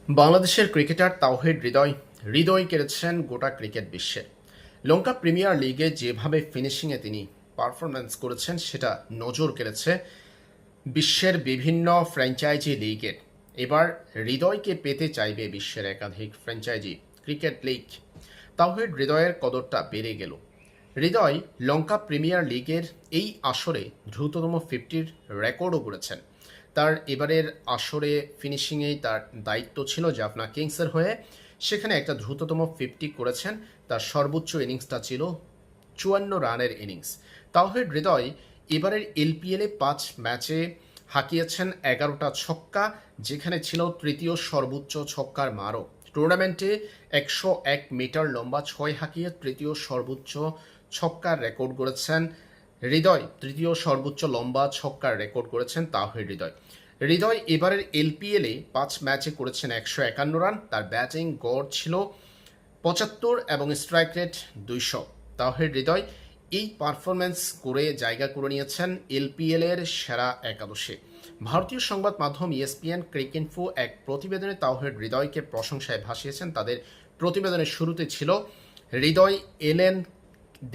বাংলাদেশের ক্রিকেটার তাওহিদ হৃদয় কেড়েছেন গোটা ক্রিকেট বিশ্বে। লঙ্কা প্রিমিয়ার লিগে যেভাবে ফিনিশিংয়ে তিনি পারফরম্যান্স করেছেন সেটা নজর কেড়েছে বিশ্বের বিভিন্ন ফ্র্যাঞ্চাইজি লিগের। এবার হৃদয়কে পেতে চাইবে বিশ্বের একাধিক ফ্র্যাঞ্চাইজি ক্রিকেট লিগ। তাওহিদ হৃদয়ের কদরটা বেড়ে গেল। হৃদয় লঙ্কা প্রিমিয়ার লিগের এই আসরে দ্রুততম 50-র রেকর্ডও গড়েছেন। তার এবারের আসরে ফিনিশিংয়েই তার দায়িত্ব ছিল জাফনা কিংসের হয়ে। সেখানে একটা দ্রুততম 50 করেছেন। তার সর্বোচ্চ ইনিংসটা ছিল 54 রানের ইনিংস। তাওহিদ হৃদয় এবারের এলপিএলে 5 ম্যাচে হাঁকিয়েছেন 11টা ছক্কা, যেখানে ছিল তৃতীয় সর্বোচ্চ ছক্কার মারও। টুর্নামেন্টে 101 মিটার লম্বা 6 হাঁকিয়ে তৃতীয় সর্বোচ্চ ছক্কার রেকর্ড গড়েছেন হৃদয়। তৃতীয় সর্বোচ্চ লম্বা ছক্কার রেকর্ড করেছেন তাওহিদ হৃদয় এবারের এলপিএলে 5 ম্যাচে করেছেন 151 রান। তার ব্যাটিং গড় ছিল 75 এবং স্ট্রাইক রেট 200। তাওহিদ হৃদয় এই পারফরম্যান্স করে জায়গা করে নিয়েছেন এলপিএল এর সেরা একাদশে। ভারতীয় সংবাদ মাধ্যম ইএসপিএন ক্রিকইনফো এক প্রতিবেদনে তাওহিদ হৃদয়কে প্রশংসায় ভাসিয়েছেন। তাদের প্রতিবেদনের শুরুতে ছিল, হৃদয় এলেন,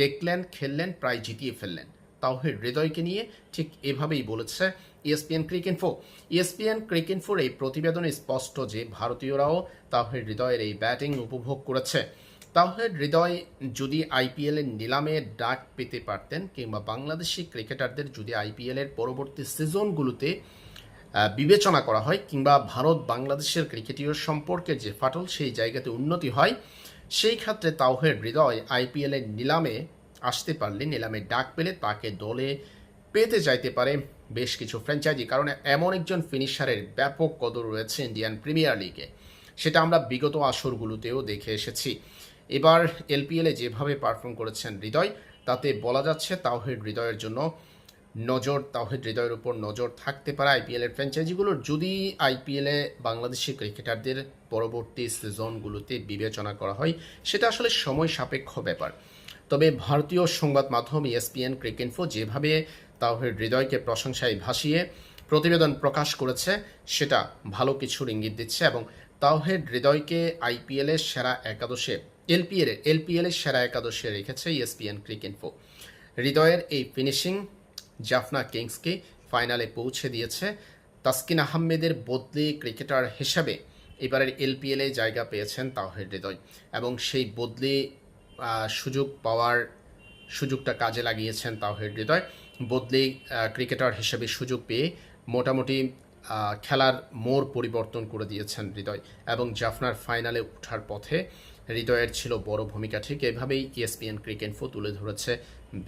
দেখলেন, খেললেন, প্রায় জিতিয়ে ফেললেন। তাওহিদ হৃদয়কে নিয়ে ঠিক এভাবেই বলেছে ইএসপিএন ক্রিকইনফোর এই প্রতিবেদনে স্পষ্ট যে ভারতীয়রাও তাওহিদ হৃদয়ের এই ব্যাটিং উপভোগ করেছে। তাওহিদ হৃদয় যদি আইপিএল এর নিলামে ডাক পেতে পারতেন, কিংবা বাংলাদেশি ক্রিকেটারদের যদি আইপিএল এর পরবর্তী সিজনগুলোতে বিবেচনা করা হয়, কিংবা ভারত বাংলাদেশের ক্রিকেটীয় সম্পর্কের যে ফাটল সেই জায়গাতে উন্নতি হয়, সেই ক্ষেত্রে তাওহিদ হৃদয় আইপিএল এর নিলামে আসতে পারলে, নিলামে ডাক পেলে তাকে দলে পেতে চাইতে পারে বেশ কিছু ফ্র্যাঞ্চাইজি। কারণ এমন একজন ফিনিশারের ব্যাপক কদর রয়েছে ইন্ডিয়ান প্রিমিয়ার লিগে। সেটা আমরা বিগত আসরগুলোতেও দেখে এসেছি। এবার এলপিএলে যেভাবে পারফর্ম করেছেন হৃদয়, তাতে বলা যাচ্ছে তাওহিদ হৃদয়ের জন্য তাওহিদ হৃদয়ের উপর নজর থাকতে পারে আইপিএলের ফ্র্যাঞ্চাইজিগুলোর, যদি আইপিএলে বাংলাদেশি ক্রিকেটারদের পরবর্তী সিজনগুলোতে বিবেচনা করা হয়। সেটা আসলে সময় সাপেক্ষ ব্যাপার। তবে ভারতীয় সংবাদ মাধ্যম ইএসপিএন ক্রিকইনফো যেভাবে তাওহিদ হৃদয়কে প্রশংসায় ভাসিয়ে প্রতিবেদন প্রকাশ করেছে, সেটা ভালো কিছুর ইঙ্গিত দিচ্ছে। এবং তাওহিদ হৃদয়কে আইপিএলের সেরা একাদশে, এলপিএলের সেরা একাদশে রেখেছে ইএসপিএন ক্রিকইনফো। হৃদয়ের এই ফিনিশিং জাফনা কিংসকে ফাইনালে পৌঁছে দিয়েছে। তাসকিন আহমেদের বদলি ক্রিকেটার হিসাবে এবারের এলপিএলে জায়গা পেয়েছেন তাওহিদ হৃদয়, এবং সেই বদলি সুযোগটা কাজে লাগিয়েছেন তাওহিদ হৃদয়। বদলি ক্রিকেটার হিসেবে সুযোগ পেয়ে মোটামুটি খেলার মোড় পরিবর্তন করে দিয়েছেন হৃদয়, এবং জাফনার ফাইনালে ওঠার পথে হৃদয়ের ছিল বড় ভূমিকা। ঠিক এভাবেই ইএসপিএন ক্রিকইনফো তুলে ধরেছে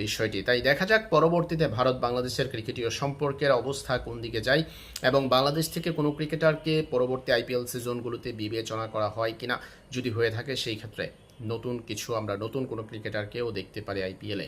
বিষয়টি। তাই দেখা যাক পরবর্তীতে ভারত বাংলাদেশের ক্রিকেটীয় সম্পর্কের অবস্থা কোন দিকে যায়, এবং বাংলাদেশ থেকে কোনো ক্রিকেটারকে পরবর্তী আইপিএল সিজনগুলোতে বিবেচনা করা হয় কিনা। যদি হয়ে থাকে সেই ক্ষেত্রে নতুন কোনো ক্রিকেটারকেও দেখতে পারে আইপিএলে।